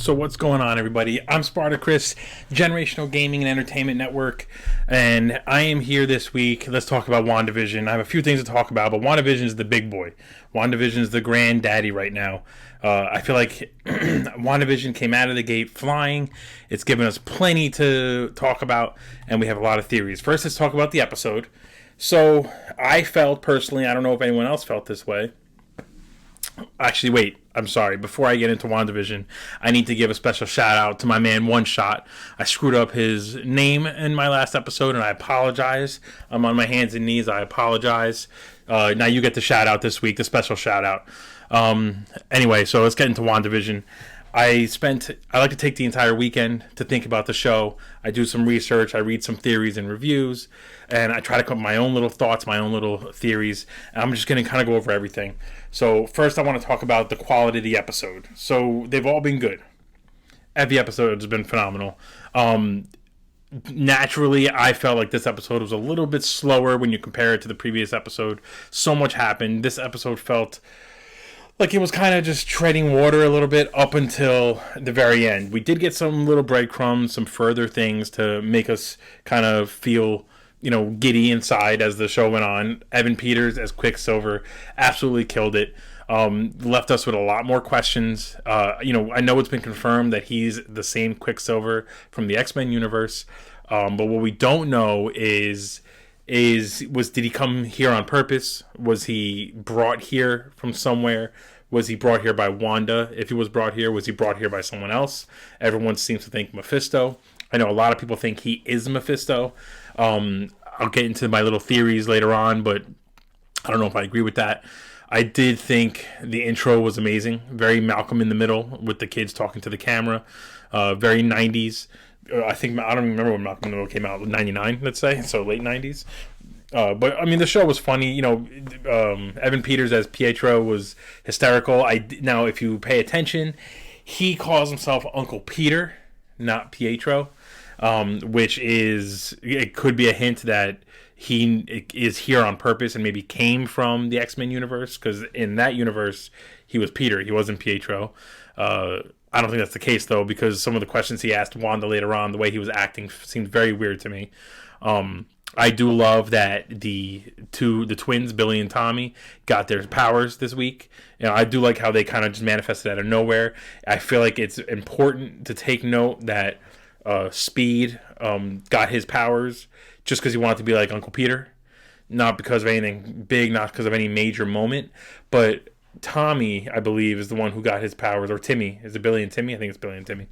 So what's going on, everybody? I'm Spartacus, Generational Gaming and Entertainment Network, and I am here this week. Let's talk about Wandavision. I have a few things to talk about, but Wandavision is the big boy. Wandavision is the granddaddy right now. I feel like Wandavision came out of the gate flying. It's given us plenty to talk about, and we have a lot of theories. First, let's talk about the episode. So I felt personally, I don't know if anyone else felt this way. Actually, wait. I'm sorry. Before I get into WandaVision, I need to give a special shout out to my man One Shot. I screwed up his name in my last episode, and I apologize. I'm on my hands and knees. I apologize. Now you get the shout out this week, the special shout out. Anyway, so let's get into WandaVision. I like to take the entire weekend to think about the show. I do some research, I read some theories and reviews, and I try to come up with my own little thoughts, my own little theories. And I'm just going to kind of go over everything. So first I want to talk about the quality of the episode. So they've all been good. Every episode has been phenomenal. Naturally, I felt like this episode was a little bit slower when you compare it to the previous episode. So much happened. This episode felt like it was kind of just treading water a little bit up until the very end. We did get some little breadcrumbs, some further things to make us kind of feel, giddy inside as the show went on. Evan Peters as Quicksilver absolutely killed it. Left us with a lot more questions. I know it's been confirmed that he's the same Quicksilver from the X-Men universe. But what we don't know is did he come here on purpose? Was he brought here from somewhere? Was he brought here by Wanda? If he was brought here, was he brought here by someone else? Everyone seems to think Mephisto. I know a lot of people think he is Mephisto. I'll get into my little theories later on, but I don't know if I agree with that. I did think the intro was amazing. Very Malcolm in the Middle with the kids talking to the camera. Very 90s. I don't even remember when Malcolm in the Middle came out. 99, let's say. So late 90s. But I mean, the show was funny. Evan Peters as Pietro was hysterical. Now, if you pay attention, he calls himself Uncle Peter, not Pietro, which it could be a hint that he is here on purpose and maybe came from the X-Men universe, because in that universe he was Peter, he wasn't Pietro. I don't think that's the case, though, because some of the questions he asked Wanda later on, the way he was acting seemed very weird to me. I do love that the twins, Billy and Tommy, got their powers this week. I do like how they kind of just manifested out of nowhere. I feel like it's important to take note that Speed got his powers just because he wanted to be like Uncle Peter. Not because of anything big, not because of any major moment, but Tommy, I believe, is the one who got his powers, or Timmy. Is it Billy and Timmy? I think it's Billy and Timmy.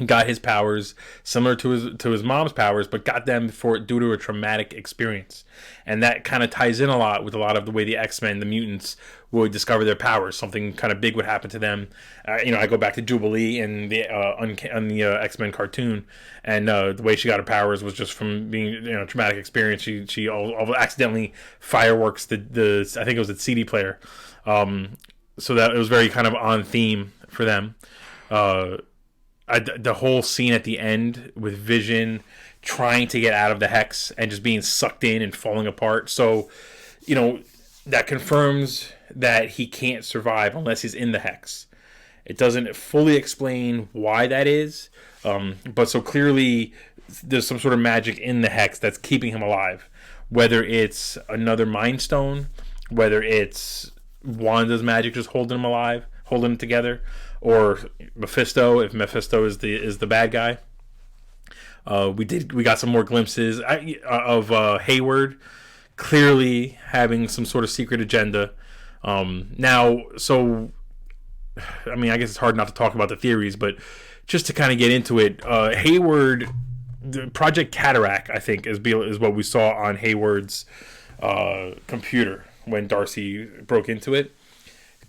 Got his powers similar to his mom's powers, but got them due to a traumatic experience. And that kind of ties in a lot with a lot of the way the X-Men, the mutants, would discover their powers. Something kind of big would happen to them. I go back to Jubilee and on the X-Men cartoon, and the way she got her powers was just from being a traumatic experience. She accidentally fireworks the I think it was a CD player. So that it was very kind of on theme for them. The whole scene at the end with Vision trying to get out of the hex and just being sucked in and falling apart. So, that confirms that he can't survive unless he's in the hex. It doesn't fully explain why that is, but so clearly there's some sort of magic in the hex that's keeping him alive. Whether it's another Mind Stone, whether it's Wanda's magic just holding him alive, holding him together, or Mephisto, if Mephisto is the bad guy. We got some more glimpses of Hayward clearly having some sort of secret agenda. I guess it's hard not to talk about the theories, but just to kind of get into it, Hayward, Project Cataract, I think, is what we saw on Hayward's computer when Darcy broke into it.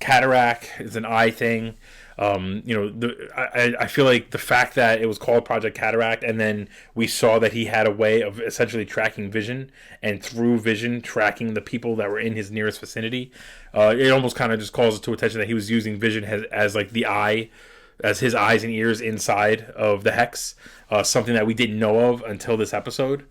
Cataract is an eye thing. I feel like the fact that it was called Project Cataract, and then we saw that he had a way of essentially tracking Vision, and through Vision tracking the people that were in his nearest vicinity, it almost kind of just calls to attention that he was using Vision as like the eye, as his eyes and ears inside of the hex, something that we didn't know of until this episode.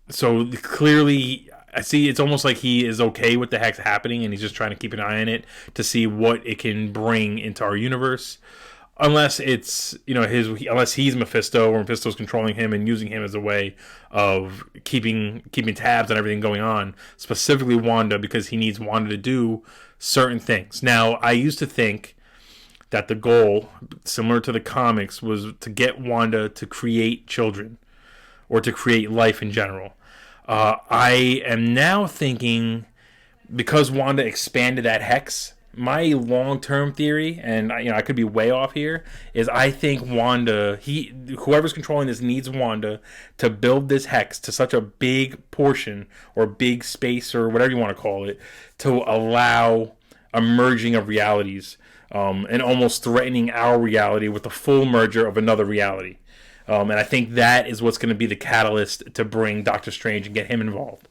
So clearly, I see it's almost like he is okay with the hex happening, and he's just trying to keep an eye on it to see what it can bring into our universe. unless it's unless he's Mephisto or Mephisto's controlling him and using him as a way of keeping tabs on everything going on, specifically Wanda, because he needs Wanda to do certain things. Now, I used to think that the goal, similar to the comics, was to get Wanda to create children or to create life in general. I am now thinking, because Wanda expanded that hex, my long-term theory, and I could be way off here, is I think whoever's controlling this needs Wanda to build this hex to such a big portion or big space or whatever you want to call it, to allow a merging of realities, and almost threatening our reality with the full merger of another reality. And I think that is what's going to be the catalyst to bring Doctor Strange and get him involved.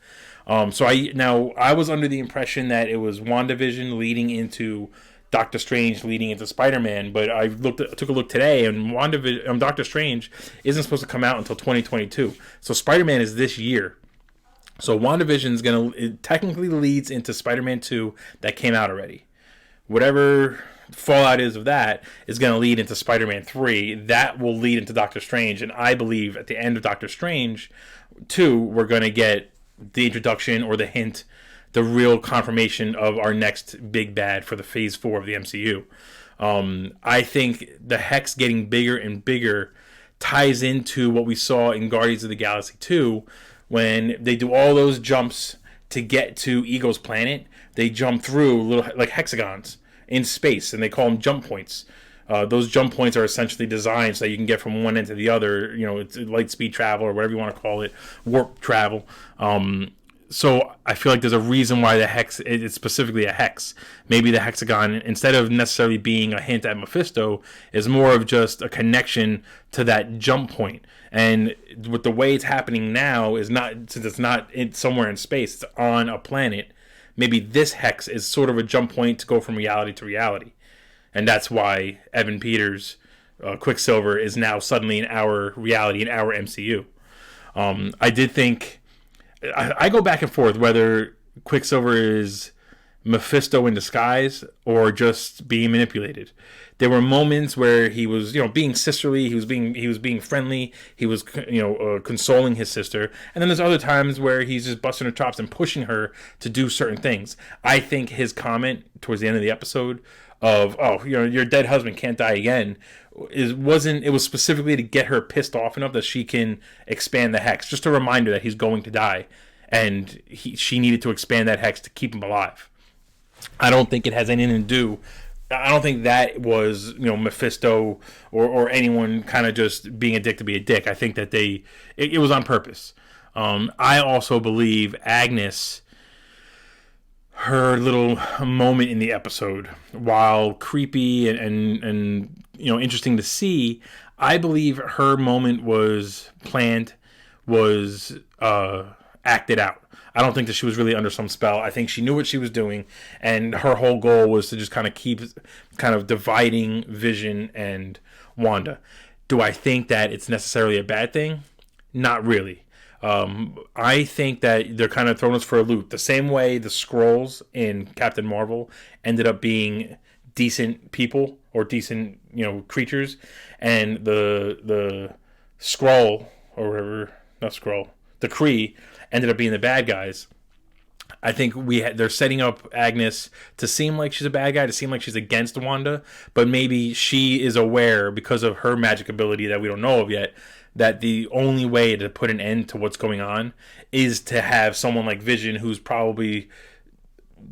So I was under the impression that it was WandaVision leading into Doctor Strange leading into Spider-Man, but I took a look today, and Doctor Strange isn't supposed to come out until 2022. So Spider-Man is this year. So WandaVision technically leads into Spider-Man 2 that came out already. Whatever fallout is of that is going to lead into Spider-Man 3. That will lead into Doctor Strange, and I believe at the end of Doctor Strange 2, we're going to get the introduction or the hint, the real confirmation of our next big bad for the Phase 4 of the MCU. I think the hex getting bigger and bigger ties into what we saw in Guardians of the Galaxy 2, when they do all those jumps to get to Ego's planet. They jump through little like hexagons in space, and they call them jump points. Those jump points are essentially designed so that you can get from one end to the other. It's light speed travel or whatever you want to call it, warp travel. So I feel like there's a reason why the hex is specifically a hex. Maybe the hexagon, instead of necessarily being a hint at Mephisto, is more of just a connection to that jump point. And with the way it's happening now, since it's not somewhere in space, it's on a planet. Maybe this hex is sort of a jump point to go from reality to reality. And that's why Evan Peters, Quicksilver, is now suddenly in our reality, in our MCU. I did think... I go back and forth whether Quicksilver is Mephisto in disguise or just being manipulated. There were moments where he was, being sisterly, he was being friendly, he was, consoling his sister, and then there's other times where he's just busting her chops and pushing her to do certain things. I think his comment towards the end of the episode of, your dead husband can't die again, it was specifically to get her pissed off enough that she can expand the hex, just a reminder that he's going to die, and she needed to expand that hex to keep him alive. I don't think it has anything to do. I don't think that was Mephisto or anyone kind of just being a dick to be a dick. I think that it was on purpose. I also believe Agnes, her little moment in the episode, while creepy and interesting to see, I believe her moment was planned, was acted out. I don't think that she was really under some spell. I think she knew what she was doing, and her whole goal was to just kind of keep dividing Vision and Wanda. Do I think that it's necessarily a bad thing? Not really. I think that they're kind of throwing us for a loop. The same way the Skrulls in Captain Marvel ended up being decent people or decent, creatures, and the Skrull or whatever, not Skrull, the Kree ended up being the bad guys. I think they're setting up Agnes to seem like she's a bad guy, to seem like she's against Wanda, but maybe she is aware, because of her magic ability that we don't know of yet, that the only way to put an end to what's going on is to have someone like Vision, who's probably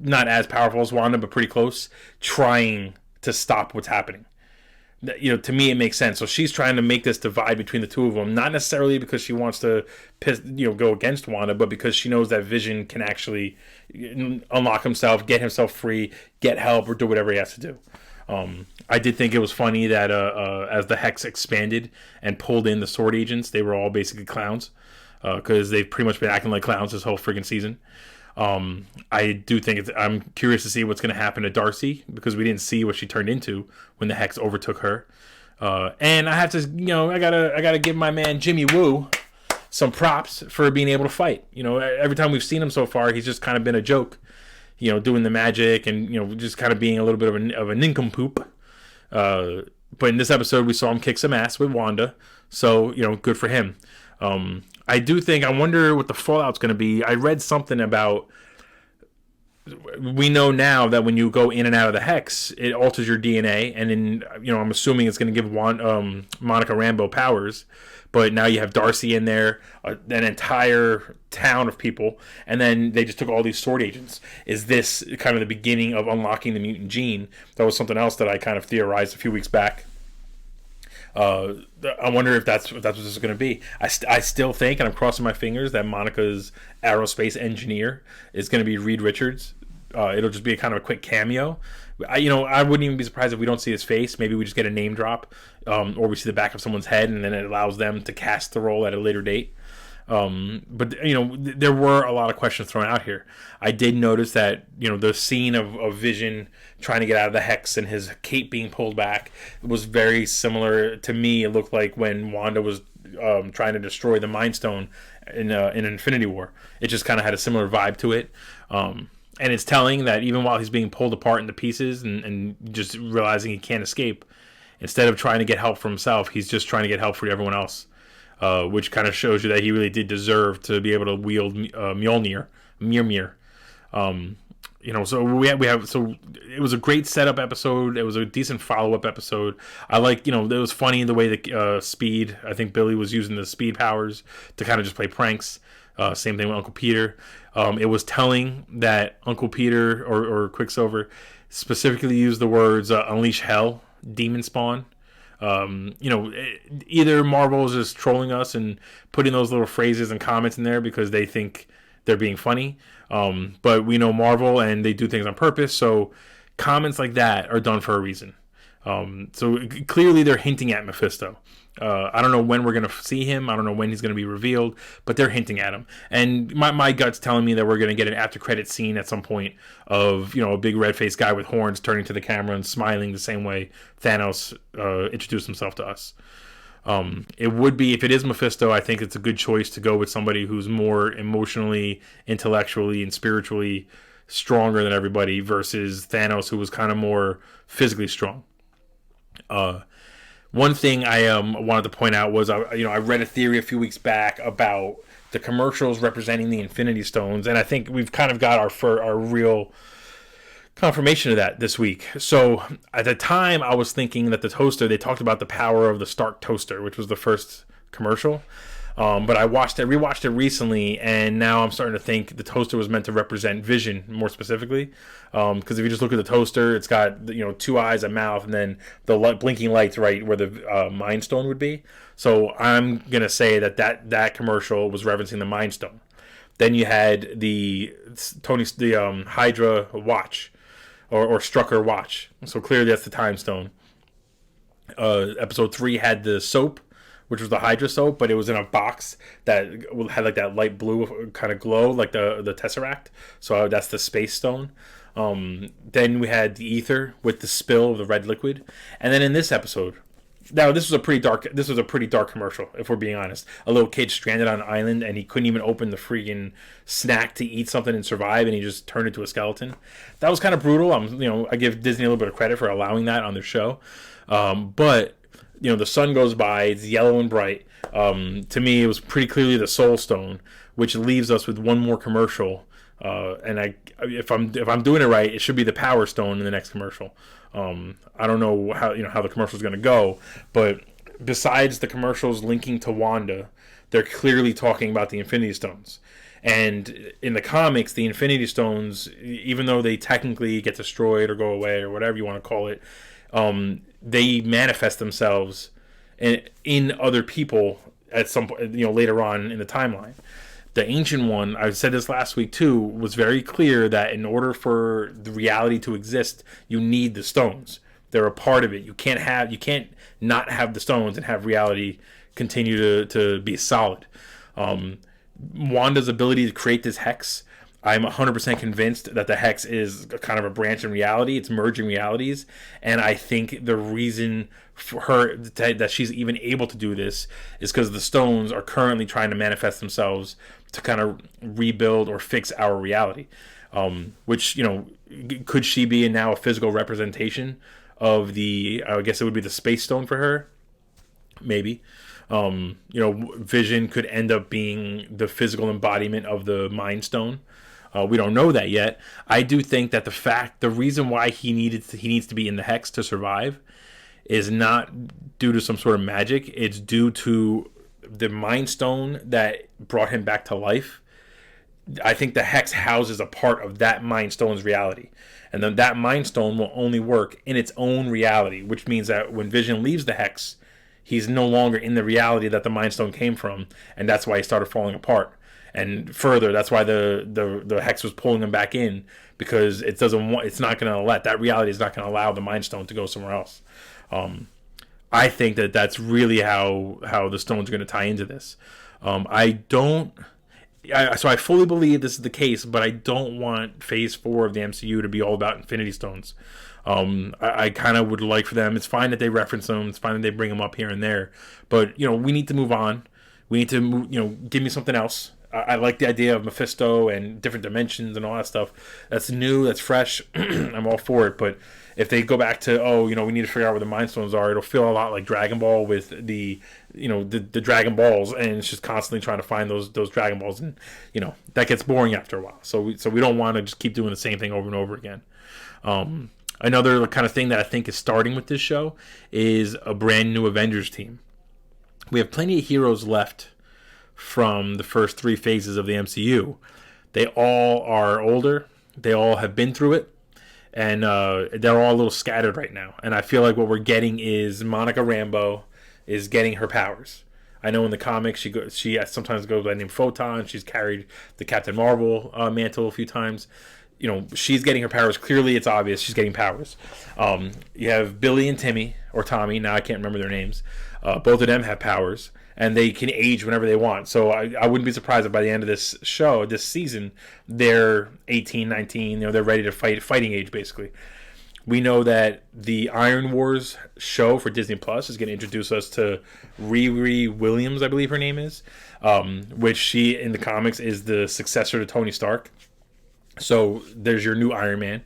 not as powerful as Wanda, but pretty close, trying to stop what's happening. To me, it makes sense. So she's trying to make this divide between the two of them, not necessarily because she wants to go against Wanda, but because she knows that Vision can actually unlock himself, get himself free, get help, or do whatever he has to do. I did think it was funny that as the Hex expanded and pulled in the Sword Agents, they were all basically clowns, because they've pretty much been acting like clowns this whole friggin' season. I do think I'm curious to see what's going to happen to Darcy, because we didn't see what she turned into when the Hex overtook her. And I have to, I gotta give my man Jimmy Woo some props for being able to fight. Every time we've seen him so far, he's just kind of been a joke, doing the magic and, just kind of being a little bit of a nincompoop. But in this episode, we saw him kick some ass with Wanda. So, good for him. I do think, I wonder what the fallout's going to be. I read something about, we know now that when you go in and out of the hex, it alters your DNA. And I'm assuming it's going to give Monica Rambeau powers. But now you have Darcy in there, an entire town of people, and then they just took all these sword agents. Is this kind of the beginning of unlocking the mutant gene? That was something else that I kind of theorized a few weeks back. I wonder if that's what this is going to be. I still think, and I'm crossing my fingers, that Monica's aerospace engineer is going to be Reed Richards. It'll just be a kind of a quick cameo. I wouldn't even be surprised if we don't see his face. Maybe we just get a name drop, or we see the back of someone's head, and then it allows them to cast the role at a later date. But there were a lot of questions thrown out here. I did notice that the scene of Vision trying to get out of the hex and his cape being pulled back was very similar to me. It looked like when Wanda was trying to destroy the Mind Stone in Infinity War. It just kind of had a similar vibe to it. And it's telling that even while he's being pulled apart into pieces and just realizing he can't escape, instead of trying to get help for himself, he's just trying to get help for everyone else. Which kind of shows you that he really did deserve to be able to wield Mjolnir. So we have. So it was a great setup episode. It was a decent follow-up episode. I like, it was funny the way that Speed. I think Billy was using the speed powers to kind of just play pranks. Same thing with Uncle Peter. It was telling that Uncle Peter or Quicksilver specifically used the words "unleash hell," demon spawn. Either Marvel is just trolling us and putting those little phrases and comments in there because they think they're being funny. But we know Marvel and they do things on purpose. So comments like that are done for a reason. So clearly they're hinting at Mephisto. I don't know when we're going to see him. I don't know when he's going to be revealed, but they're hinting at him. And my gut's telling me that we're going to get an after credit scene at some point of, a big red-faced guy with horns turning to the camera and smiling the same way Thanos introduced himself to us. It would be, if it is Mephisto, I think it's a good choice to go with somebody who's more emotionally, intellectually, and spiritually stronger than everybody versus Thanos, who was kind of more physically strong. One thing I wanted to point out was, I read a theory a few weeks back about the commercials representing the Infinity Stones, and I think we've kind of got our real confirmation of that this week. So at the time, I was thinking that the toaster, they talked about the power of the Stark toaster, which was the first commercial. But I rewatched it recently, and now I'm starting to think the toaster was meant to represent Vision more specifically. Because if you just look at the toaster, it's got two eyes, a mouth, and then the blinking lights right where the Mind Stone would be. So I'm gonna say that commercial was referencing the Mind Stone. Then you had the Hydra watch or Strucker watch. So clearly that's the Time Stone. Episode 3 had the soap, which was the Hydra soap, but it was in a box that had like that light blue kind of glow, like the Tesseract. So that's the Space Stone. Then we had the ether with the spill of the red liquid, and then in this episode, now this was a pretty dark commercial, if we're being honest. A little kid stranded on an island, and he couldn't even open the freaking snack to eat something and survive, and he just turned into a skeleton. That was kind of brutal. I give Disney a little bit of credit for allowing that on their show, but the sun goes by, it's yellow and bright. To me, it was pretty clearly the Soul Stone, which leaves us with one more commercial. And if I'm doing it right, it should be the Power Stone in the next commercial. I don't know how the commercial is going to go, but besides the commercials linking to Wanda, they're clearly talking about the Infinity Stones. And in the comics, the Infinity Stones, even though they technically get destroyed or go away or whatever you want to call it, they manifest themselves in other people at some point, later on in the timeline. The Ancient One, I said this last week too, was very clear that in order for the reality to exist, you need the stones. They're a part of it. You can't not have the stones and have reality continue to be solid. Wanda's ability to create this hex, I'm 100% convinced that the hex is kind of a branch in reality. It's merging realities. And I think the reason for her that she's even able to do this is because the stones are currently trying to manifest themselves to kind of rebuild or fix our reality. Which, could she be now a physical representation of I guess it would be the Space Stone for her, maybe. Vision could end up being the physical embodiment of the Mind Stone. We don't know that yet. I do think that the reason why he needs to be in the Hex to survive is not due to some sort of magic. It's due to the Mind Stone that brought him back to life. I think the Hex houses a part of that Mind Stone's reality. And then that Mind Stone will only work in its own reality, which means that when Vision leaves the Hex, he's no longer in the reality that the Mind Stone came from, and that's why he started falling apart. And further, that's why the Hex was pulling him back in, because it's not going to let, that reality is not going to allow the Mind Stone to go somewhere else. I think that's really how the stones are going to tie into this. So I fully believe this is the case, but I don't want Phase 4 of the MCU to be all about Infinity Stones. I kind of would like for them. It's fine that they reference them. It's fine that they bring them up here and there. But, we need to move on. We need to move, give me something else. I like the idea of Mephisto and different dimensions and all that stuff. That's new. That's fresh. I'm all for it. But if they go back to, we need to figure out where the Mind Stones are, it'll feel a lot like Dragon Ball with the Dragon Balls, and it's just constantly trying to find those Dragon Balls, and that gets boring after a while. So we don't want to just keep doing the same thing over and over again. Another kind of thing that I think is starting with this show is a brand new Avengers team. We have plenty of heroes left from the first 3 phases of the MCU. They all are older. They all have been through it. And they're all a little scattered right now. And I feel like what we're getting is Monica Rambeau is getting her powers. I know in the comics she sometimes goes by the name Photon. She's carried the Captain Marvel mantle a few times. She's getting her powers. Clearly, it's obvious she's getting powers. You have Billy and Timmy, or Tommy. Now I can't remember their names. Both of them have powers, and they can age whenever they want. So I wouldn't be surprised if by the end of this show, this season, they're 18, 19. They're ready to fighting age, basically. We know that the Iron Wars show for Disney Plus is going to introduce us to Riri Williams, I believe her name is, which she, in the comics, is the successor to Tony Stark. So there's your new Iron Man.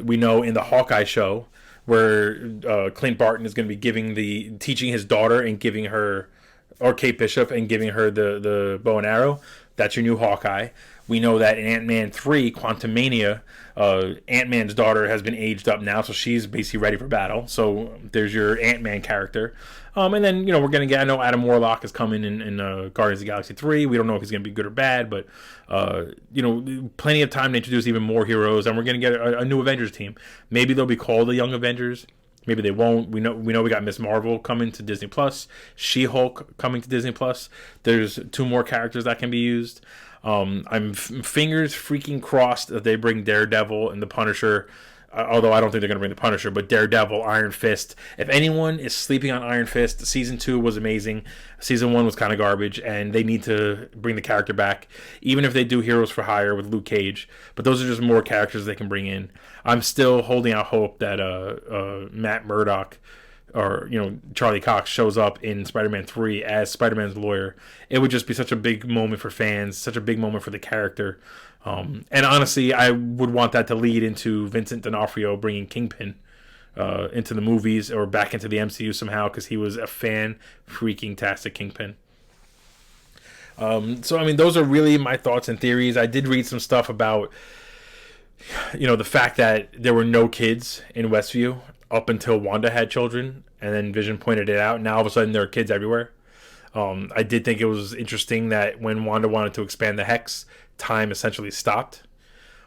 We know in the Hawkeye show where Clint Barton is going to be teaching his daughter and giving her, or Kate Bishop, and giving her the bow and arrow. That's your new Hawkeye. We know that in Ant-Man 3, Quantumania, Ant-Man's daughter has been aged up now, so she's basically ready for battle. So there's your Ant-Man character. And then, we're going to get, I know Adam Warlock is coming in Guardians of the Galaxy 3. We don't know if he's going to be good or bad, but, plenty of time to introduce even more heroes, and we're going to get a new Avengers team. Maybe they'll be called the Young Avengers. Maybe they won't. We know we got Miss Marvel coming to Disney Plus, She-Hulk coming to Disney Plus. There's 2 more characters that can be used. I'm fingers freaking crossed that they bring Daredevil and the Punisher. Although I don't think they're going to bring the Punisher, but Daredevil, Iron Fist. If anyone is sleeping on Iron Fist, Season 2 was amazing. Season 1 was kind of garbage, and they need to bring the character back, even if they do Heroes for Hire with Luke Cage. But those are just more characters they can bring in. I'm still holding out hope that Matt Murdock or Charlie Cox shows up in Spider-Man 3 as Spider-Man's lawyer. It would just be such a big moment for fans, such a big moment for the character. And honestly, I would want that to lead into Vincent D'Onofrio bringing Kingpin into the movies or back into the MCU somehow, because he was a fan-freaking-tastic Kingpin. So, those are really my thoughts and theories. I did read some stuff about, the fact that there were no kids in Westview up until Wanda had children, and then Vision pointed it out. Now, all of a sudden, there are kids everywhere. I did think it was interesting that when Wanda wanted to expand the Hex, time essentially stopped.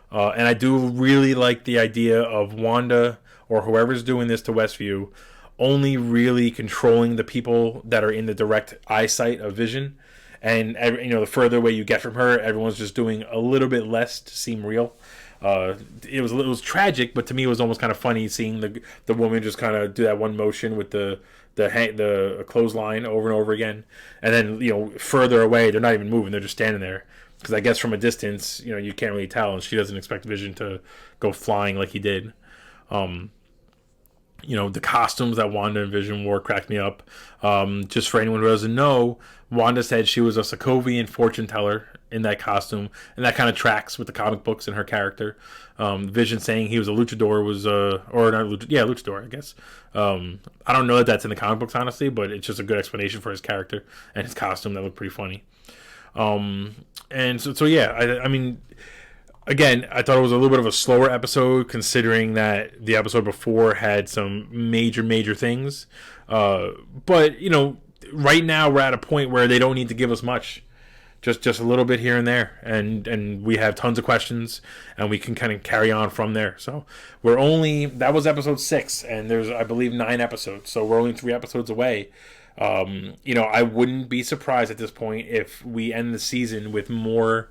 And I do really like the idea of Wanda, or whoever's doing this to Westview, only really controlling the people that are in the direct eyesight of Vision. And, the further away you get from her, everyone's just doing a little bit less to seem real. It was tragic, but to me it was almost kind of funny seeing the woman just kind of do that one motion with the clothesline over and over again, and then further away they're not even moving, they're just standing there, because I guess from a distance you can't really tell, and she doesn't expect Vision to go flying like he did. The costumes that Wanda and Vision wore cracked me up. Just for anyone who doesn't know, Wanda said she was a Sokovian fortune teller in that costume, and that kind of tracks with the comic books and her character. Vision saying he was a luchador was, or not luchador, I guess. I don't know that that's in the comic books, honestly, but it's just a good explanation for his character and his costume that looked pretty funny. And so yeah, I mean, again, I thought it was a little bit of a slower episode considering that the episode before had some major things. But right now we're at a point where they don't need to give us much. Just a little bit here and there, and we have tons of questions, and we can kind of carry on from there. So that was episode 6, and there's, I believe, 9 episodes, so we're only 3 episodes away. I wouldn't be surprised at this point if we end the season with more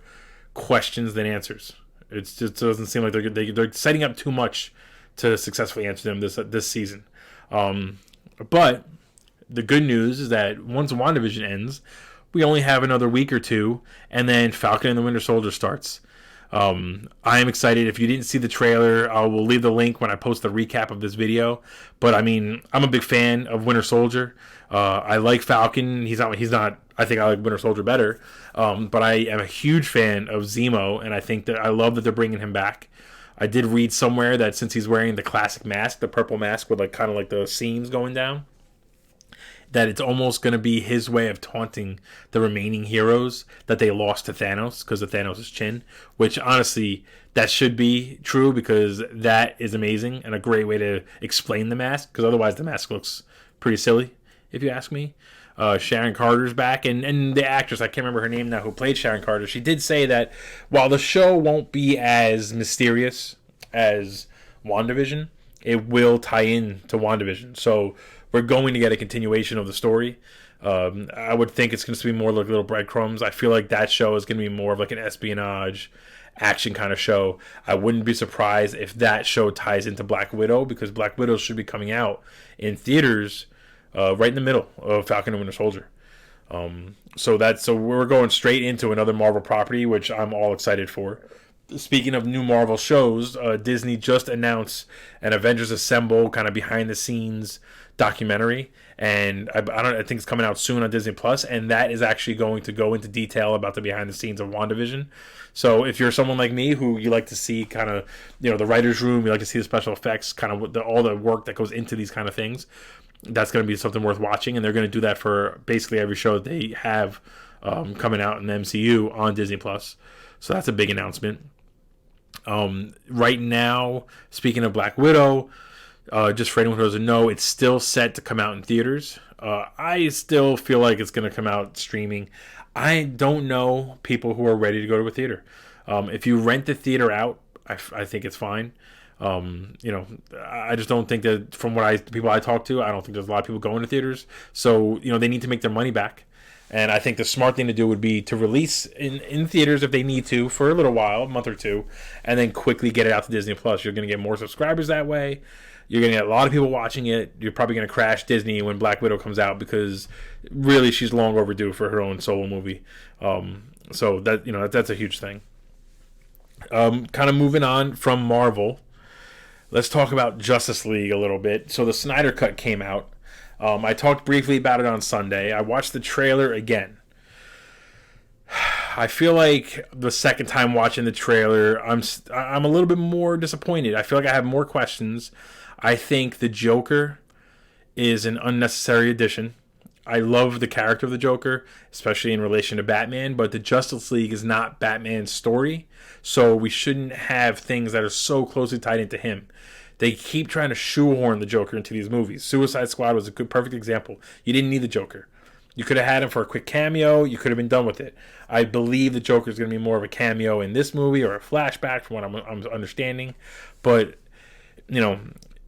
questions than answers. It just doesn't seem like they're setting up too much to successfully answer them this season. But the good news is that once WandaVision ends, we only have another week or two, and then Falcon and the Winter Soldier starts. I am excited. If you didn't see the trailer, I will leave the link when I post the recap of this video. But I mean, I'm a big fan of Winter Soldier. I like Falcon. He's not. I think I like Winter Soldier better. But I am a huge fan of Zemo, and I love that they're bringing him back. I did read somewhere that since he's wearing the classic mask, the purple mask with kind of the seams going down, that it's almost going to be his way of taunting the remaining heroes that they lost to Thanos because of Thanos' chin, which honestly, that should be true because that is amazing and a great way to explain the mask, because otherwise the mask looks pretty silly, if you ask me. Sharon Carter's back, and the actress, I can't remember her name now, who played Sharon Carter, she did say that while the show won't be as mysterious as WandaVision, it will tie in to WandaVision. So we're going to get a continuation of the story. I would think it's going to be more like little breadcrumbs. I feel like that show is going to be more of like an espionage action kind of show. I wouldn't be surprised if that show ties into Black Widow, because Black Widow should be coming out in theaters right in the middle of Falcon and Winter Soldier. So we're going straight into another Marvel property, which I'm all excited for. Speaking of new Marvel shows, Disney just announced an Avengers Assemble kind of behind the scenes documentary, and I think it's coming out soon on Disney Plus, and that is actually going to go into detail about the behind the scenes of WandaVision. So if you're someone like me who you like to see kind of the writer's room, you like to see the special effects, kind of all the work that goes into these kind of things, that's going to be something worth watching, and they're going to do that for basically every show that they have coming out in the MCU on Disney Plus. So that's a big announcement. Right now, speaking of Black Widow, just for anyone who doesn't know, it's still set to come out in theaters. I still feel like it's going to come out streaming. I don't know people who are ready to go to a theater. If you rent the theater out, I think it's fine. I just don't think that, from the people I talk to, I don't think there's a lot of people going to theaters. So, they need to make their money back. And I think the smart thing to do would be to release in theaters if they need to for a little while, a month or two, and then quickly get it out to Disney Plus. You're going to get more subscribers that way. You're going to get a lot of people watching it. You're probably going to crash Disney when Black Widow comes out, because really she's long overdue for her own solo movie. So that's a huge thing. Kind of moving on from Marvel, let's talk about Justice League a little bit. So the Snyder Cut came out. I talked briefly about it on Sunday. I watched the trailer again. I feel like the second time watching the trailer, I'm a little bit more disappointed. I feel like I have more questions. I think the Joker is an unnecessary addition. I love the character of the Joker, especially in relation to Batman, but the Justice League is not Batman's story, so we shouldn't have things that are so closely tied into him. They keep trying to shoehorn the Joker into these movies. Suicide Squad was a perfect example. You didn't need the Joker. You could have had him for a quick cameo. You could have been done with it. I believe the Joker is going to be more of a cameo in this movie, or a flashback from what I'm understanding. But,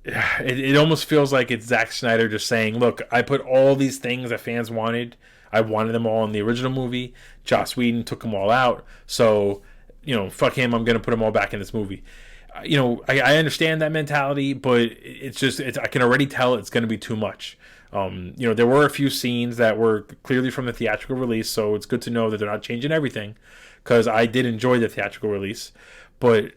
it almost feels like it's Zack Snyder just saying, look, I put all these things that fans wanted. I wanted them all in the original movie. Joss Whedon took them all out. So, fuck him. I'm going to put them all back in this movie. I understand that mentality, but I can already tell it's going to be too much. There were a few scenes that were clearly from the theatrical release, so it's good to know that they're not changing everything, because I did enjoy the theatrical release. But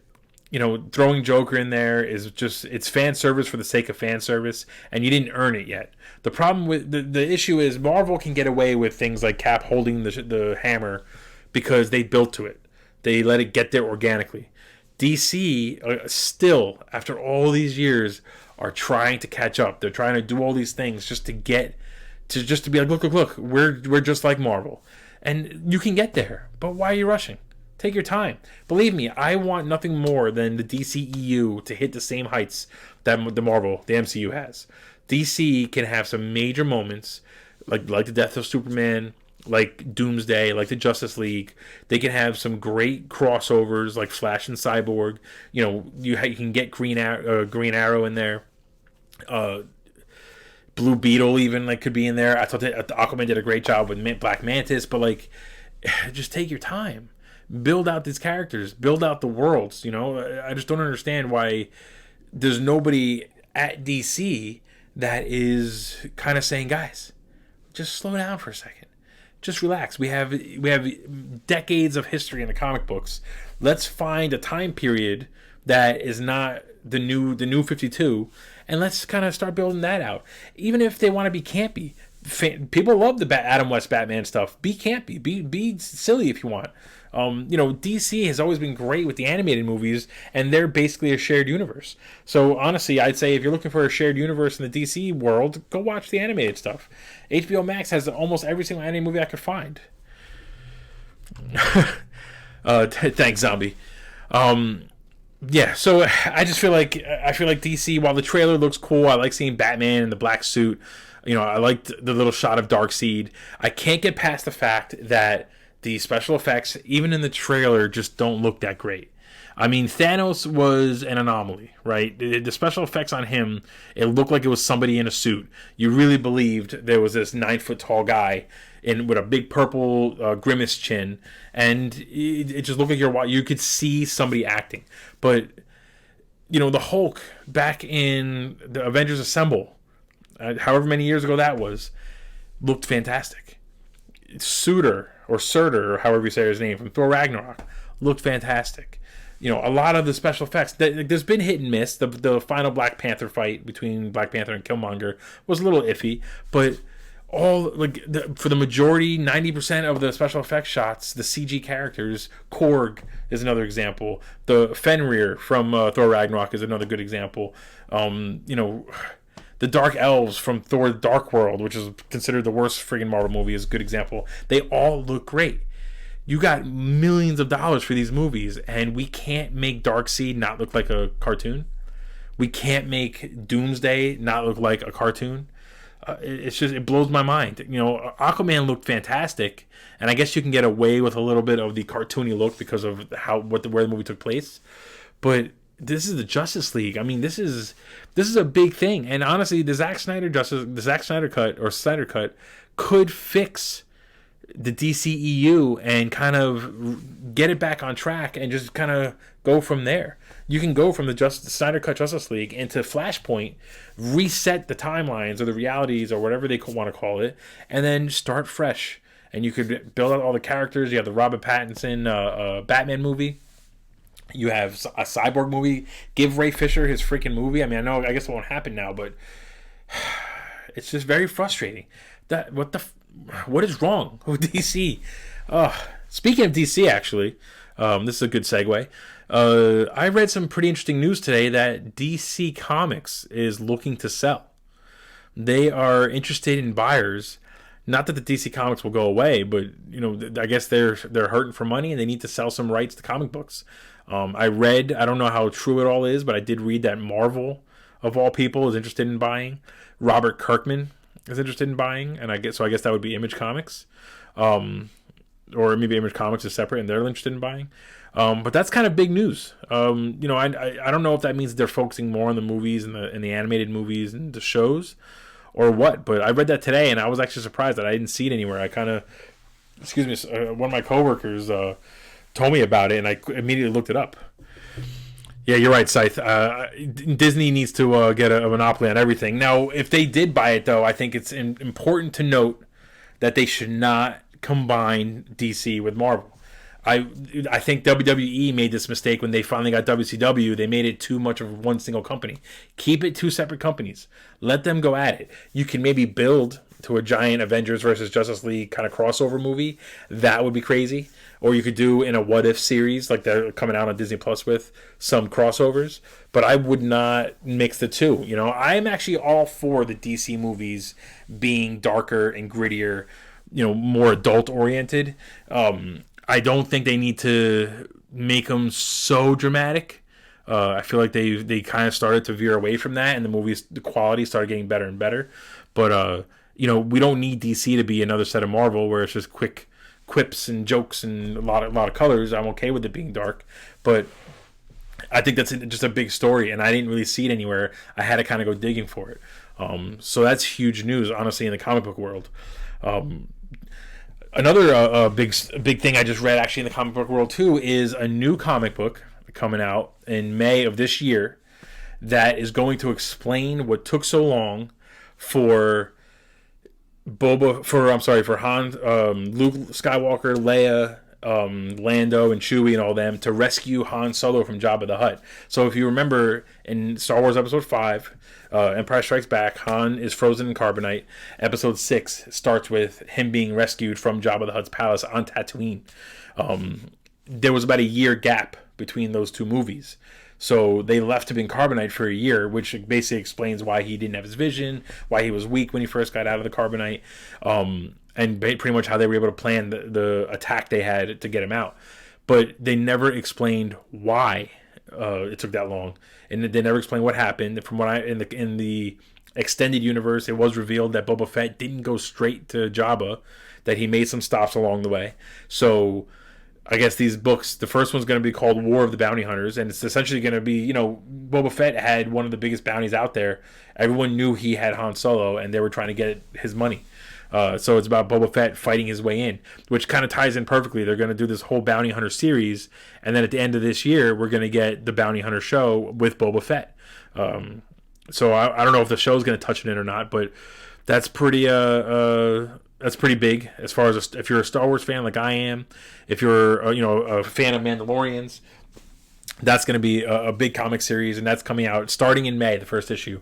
throwing Joker in there is just, it's fan service for the sake of fan service, and you didn't earn it yet. The problem with the issue is Marvel can get away with things like Cap holding the hammer because they built to it. They let it get there organically. DC still, after all these years, are trying to catch up. They're trying to do all these things just to get just to be like, look, we're just like Marvel, and you can get there. But why are you rushing? Take your time. Believe me, I want nothing more than the DCEU to hit the same heights that the MCU has. DC can have some major moments, like the death of Superman, like Doomsday, like the Justice League. They can have some great crossovers, like Flash and Cyborg. You can get Green Arrow in there. Blue Beetle even could be in there. I thought that Aquaman did a great job with Black Mantis, but just take your time. Build out these characters, build out the worlds. I just don't understand why there's nobody at DC that is kind of saying, guys, just slow down for a second, just relax. We have decades of history in the comic books. Let's find a time period that is not the new 52, and let's kind of start building that out. Even if they want to be campy, people love the Adam West Batman stuff. Be campy, be silly if you want. DC has always been great with the animated movies, and they're basically a shared universe. So honestly, I'd say if you're looking for a shared universe in the DC world, go watch the animated stuff. HBO Max has almost every single animated movie I could find. Thanks, Zombie. Yeah, so I just feel like DC, while the trailer looks cool, I like seeing Batman in the black suit. I liked the little shot of Darkseid. I can't get past the fact that the special effects, even in the trailer, just don't look that great. I mean, Thanos was an anomaly, right? The special effects on him, it looked like it was somebody in a suit. You really believed there was this 9-foot-tall guy with a big purple grimace chin, and it just looked like you could see somebody acting. But, the Hulk back in the Avengers Assemble, however many years ago that was, looked fantastic. Surtur, or however you say his name, from Thor Ragnarok, looked fantastic. A lot of the special effects, there's been hit and miss. The final Black Panther fight between Black Panther and Killmonger was a little iffy, but for the majority, 90% of the special effects shots, the CG characters, Korg is another example. The Fenrir from Thor Ragnarok is another good example. The Dark Elves from Thor Dark World, which is considered the worst friggin' Marvel movie, is a good example. They all look great. You got millions of dollars for these movies, and we can't make Darkseid not look like a cartoon. We can't make Doomsday not look like a cartoon. It blows my mind. Aquaman looked fantastic, and I guess you can get away with a little bit of the cartoony look because of where the movie took place. But this is the Justice League. I mean, this is a big thing, and honestly, the Zack Snyder Cut could fix the DCEU and kind of get it back on track and just kind of go from there. You can go from the Snyder Cut Justice League into Flashpoint, reset the timelines or the realities or whatever they want to call it, and then start fresh. And you could build out all the characters. You have the Robert Pattinson Batman movie. You have a Cyborg movie. Give Ray Fisher his freaking movie. I mean, I guess it won't happen now, but it's just very frustrating. What is wrong with DC? Speaking of DC, actually, this is a good segue. I read some pretty interesting news today that DC Comics is looking to sell. They are interested in buyers. Not that the DC Comics will go away, but I guess they're hurting for money and they need to sell some rights to comic books. I don't know how true it all is, but I did read that Marvel, of all people, is interested in buying. Robert Kirkman is interested in buying, and I guess that would be Image Comics, or maybe Image Comics is separate and they're interested in buying. But that's kind of big news. I don't know if that means they're focusing more on the movies and the animated movies and the shows, or what. But I read that today, and I was actually surprised that I didn't see it anywhere. I kind of, one of my coworkers told me about it, and I immediately looked it up. Yeah, you're right, Scythe. Disney needs to get a monopoly on everything. Now, if they did buy it, though, I think it's important to note that they should not combine DC with Marvel. I think WWE made this mistake when they finally got WCW. They made it too much of one single company. Keep it two separate companies. Let them go at it. You can maybe build to a giant Avengers versus Justice League kind of crossover movie. That would be crazy. Or you could do in a What If series like they're coming out on Disney Plus with some crossovers. But I would not mix the two. You know, I'm actually all for the DC movies being darker and grittier, you know, more adult oriented. I don't think they need to make them so dramatic. I feel like they kind of started to veer away from that, and the quality started getting better and better. But you know, we don't need DC to be another set of Marvel where it's just quick quips and jokes and a lot of colors. I'm okay with it being dark, but I think that's just a big story, and I didn't really see it anywhere. I had to kind of go digging for it. So that's huge news, honestly, in the comic book world. Another big thing I just read actually in the comic book world too is a new comic book coming out in May of this year that is going to explain what took so long for Han, Luke Skywalker, Leia, Lando, and Chewie and all them to rescue Han Solo from Jabba the Hutt. So if you remember in Star Wars Episode 5, Empire Strikes Back, Han is frozen in carbonite. Episode 6 starts with him being rescued from Jabba the Hutt's palace on Tatooine. There was about a year gap between those two movies. So they left him in carbonite for a year, which basically explains why he didn't have his vision, why he was weak when he first got out of the carbonite, and pretty much how they were able to plan the attack they had to get him out. But they never explained why it took that long, and they never explained what happened. From what in the extended universe, it was revealed that Boba Fett didn't go straight to Jabba, that he made some stops along the way. So I guess these books, the first one's going to be called War of the Bounty Hunters, and it's essentially going to be, you know, Boba Fett had one of the biggest bounties out there. Everyone knew he had Han Solo, and they were trying to get his money. So it's about Boba Fett fighting his way in, which kind of ties in perfectly. They're going to do this whole Bounty Hunter series, and then at the end of this year, we're going to get the Bounty Hunter show with Boba Fett. So I don't know if the show's going to touch on it or not, but that's pretty big as far as if you're a Star Wars fan like I am, if you're a fan of Mandalorians, that's going to be a big comic series, and that's coming out starting in May, the first issue,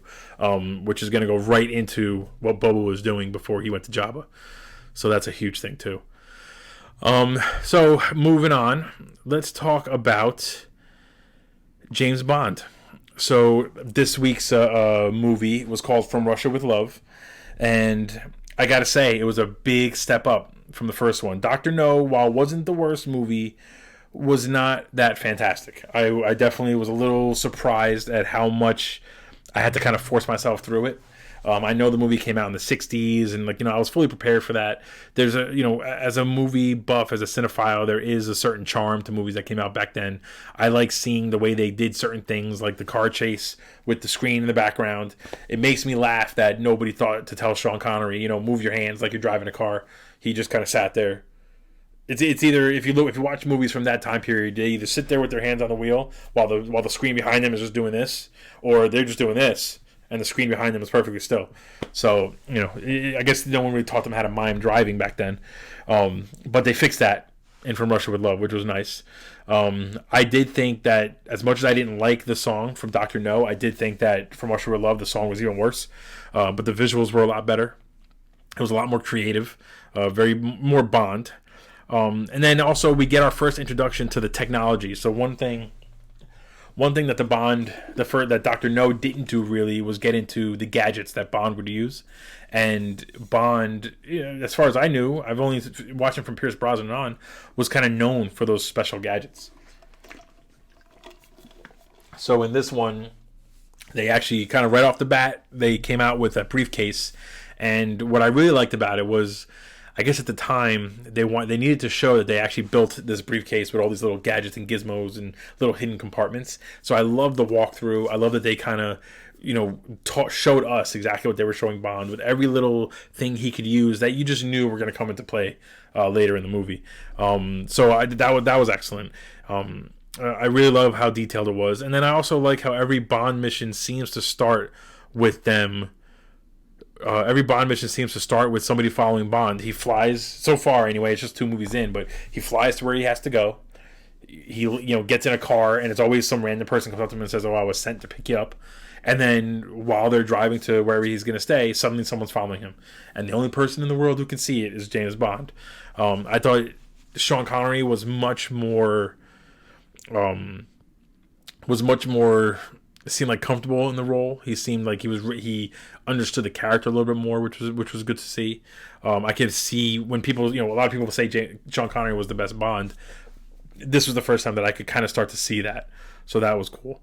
which is going to go right into what Boba was doing before he went to Jabba. So that's a huge thing too. So moving on, let's talk about James Bond. So this week's movie was called From Russia with Love, and I gotta say, it was a big step up from the first one. Dr. No, while wasn't the worst movie, was not that fantastic. I definitely was a little surprised at how much I had to kind of force myself through it. I know the movie came out in the 60s, and I was fully prepared for that. There's as a movie buff, as a cinephile, there is a certain charm to movies that came out back then. I like seeing the way they did certain things, like the car chase with the screen in the background. It makes me laugh that nobody thought to tell Sean Connery, move your hands like you're driving a car. He just kind of sat there. It's either if you watch movies from that time period, they either sit there with their hands on the wheel while the screen behind them is just doing this, or they're just doing this, and the screen behind them is perfectly still. So I guess no one really taught them how to mime driving back then, but they fixed that in From Russia with Love, which was nice. I did think that as much as I didn't like the song from Dr. No, I did think that From Russia with Love, the song was even worse, but the visuals were a lot better. It was a lot more creative, very more Bond. And then also we get our first introduction to the technology. So one thing that that Dr. No didn't do really was get into the gadgets that Bond would use. And Bond, as far as I knew, I've only watched him from Pierce Brosnan on, was kind of known for those special gadgets. So in this one, they actually kind of right off the bat, they came out with a briefcase. And what I really liked about it was, I guess at the time they needed to show that they actually built this briefcase with all these little gadgets and gizmos and little hidden compartments. So I love the walkthrough. I love that they kind of showed us exactly what they were showing Bond with every little thing he could use that you just knew were going to come into play later in the movie. So that was excellent. I really love how detailed it was, and then I also like how every Bond mission seems to start with them every Bond mission seems to start with somebody following Bond. He flies, so far anyway, it's just 2 movies in, but he flies to where he has to go. He gets in a car, and it's always some random person comes up to him and says, "Oh, I was sent to pick you up." And then while they're driving to wherever he's going to stay, suddenly someone's following him, and the only person in the world who can see it is James Bond. I thought Sean Connery was much more seemed like comfortable in the role. He seemed like he understood the character a little bit more, which was good to see. I could see when people, a lot of people say Sean Connery was the best Bond. This was the first time that I could kind of start to see that, so that was cool.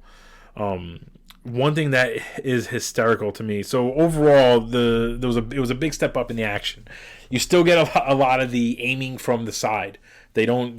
One thing that is hysterical to me. So overall, it was a big step up in the action. You still get a lot of the aiming from the side. They don't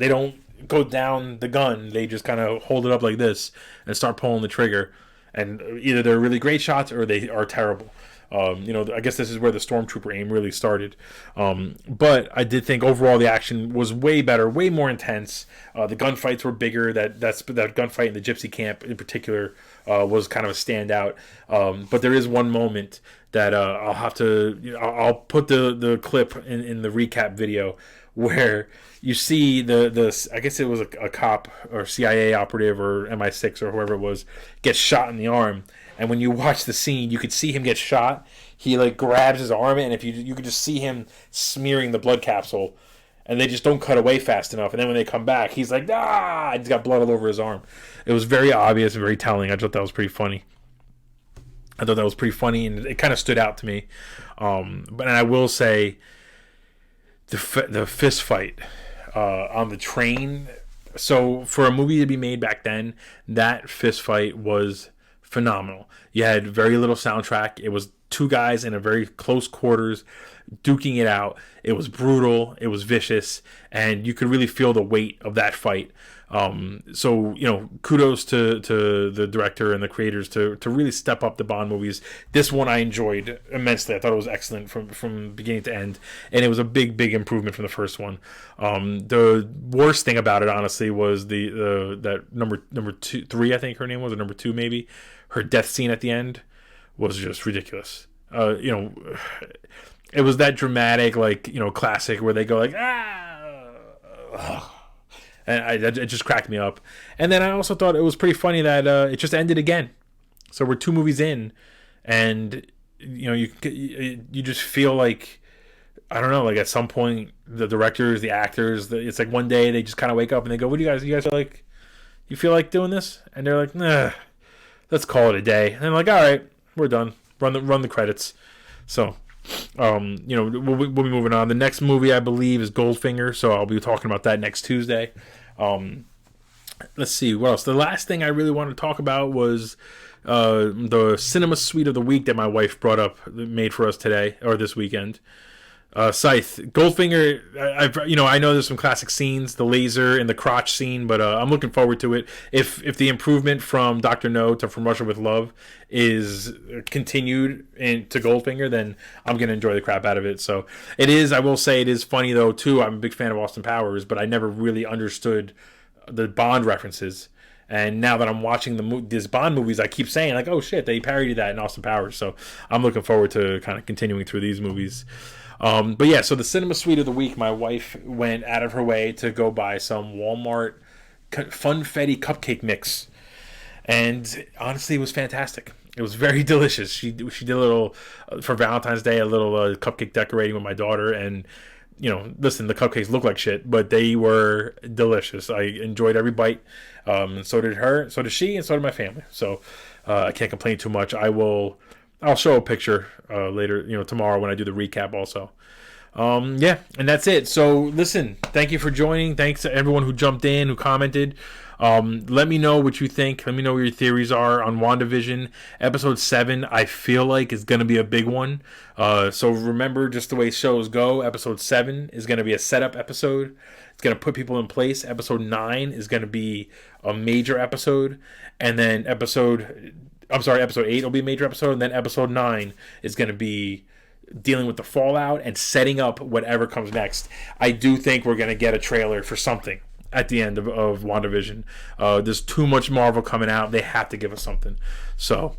go down the gun. They just kind of hold it up like this and start pulling the trigger. And either they're really great shots or they are terrible. I guess this is where the Stormtrooper aim really started. But I did think overall the action was way better, way more intense. The gunfights were bigger. That gunfight in the Gypsy camp in particular was kind of a standout. But there is one moment that I'll put the clip in the recap video where you see the I guess it was a cop or CIA operative or MI6 or whoever it was gets shot in the arm. And when you watch the scene, you could see him get shot. He grabs his arm, and if you could just see him smearing the blood capsule, and they just don't cut away fast enough. And then when they come back, he's like, ah! He's got blood all over his arm. It was very obvious, very telling. I thought that was pretty funny. And it kind of stood out to me. But I will say, the fist fight on the train. So for a movie to be made back then, that fist fight was phenomenal. You had very little soundtrack. It was 2 guys in a very close quarters duking it out. It was brutal. It was vicious, and you could really feel the weight of that fight. So kudos to the director and the creators to really step up the Bond movies. This one I enjoyed immensely. I thought it was excellent from beginning to end, and it was a big improvement from the first one. The worst thing about it, honestly, was that number 2, 3, I think her name was, or number 2 maybe. Her death scene at the end was just ridiculous. It was that dramatic, classic where they go and it just cracked me up. And then I also thought it was pretty funny that it just ended again. So we're 2 movies in, and you just feel like, I don't know, at some point the directors, the actors, it's one day they just kind of wake up and they go, "What do you guys feel like? You feel like doing this?" And they're like, "Nah, let's call it a day." And I'm like, "All right, we're done. Run the credits." So, we'll be moving on. The next movie, I believe, is Goldfinger, so I'll be talking about that next Tuesday. Let's see, what else? The last thing I really wanted to talk about was the cinema suite of the week that my wife made for us today, or this weekend. Scythe. Goldfinger, I know there's some classic scenes, the laser and the crotch scene, but I'm looking forward to it. If the improvement from Dr. No to From Russia with Love is continued to Goldfinger, then I'm going to enjoy the crap out of it. So I will say it is funny, though, too. I'm a big fan of Austin Powers, but I never really understood the Bond references. And now that I'm watching these Bond movies, I keep saying, oh, shit, they parodied that in Austin Powers. So I'm looking forward to kind of continuing through these movies. But yeah, so the cinema suite of the week, my wife went out of her way to go buy some Walmart Funfetti cupcake mix, and honestly, it was fantastic. It was very delicious. She did a little for Valentine's Day, a little cupcake decorating with my daughter, and listen, the cupcakes look like shit, but they were delicious. I enjoyed every bite. So did her, so did she, and so did my family. So I can't complain too much. I'll show a picture later, tomorrow when I do the recap also. And that's it. So listen, thank you for joining. Thanks to everyone who jumped in, who commented. Let me know what you think. Let me know what your theories are on WandaVision. Episode 7, I feel like, is going to be a big one. So remember, just the way shows go, Episode 7 is going to be a setup episode. It's going to put people in place. Episode 9 is going to be a major episode. And then Episode 8 will be a major episode, and then Episode 9 is going to be dealing with the fallout and setting up whatever comes next. I do think we're going to get a trailer for something at the end of WandaVision. There's too much Marvel coming out. They have to give us something. So,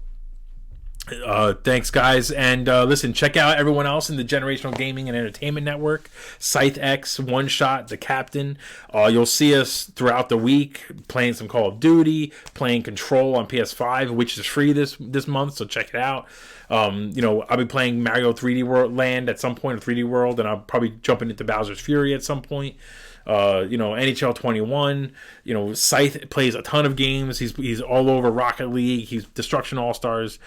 Thanks, guys. And listen, check out everyone else in the Generational Gaming and Entertainment Network. Scythe X, One Shot, The Captain. You'll see us throughout the week playing some Call of Duty, playing Control on PS5, which is free this month, so check it out. I'll be playing Mario 3D World Land at some point, or 3D World, and I'll probably jumping into Bowser's Fury at some point. NHL 21. Scythe plays a ton of games. He's all over Rocket League. He's Destruction All Stars.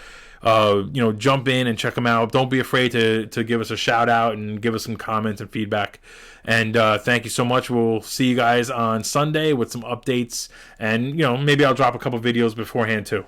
Jump in and check them out. Don't be afraid to give us a shout out and give us some comments and feedback. And thank you so much. We'll see you guys on Sunday with some updates, and maybe I'll drop a couple videos beforehand too.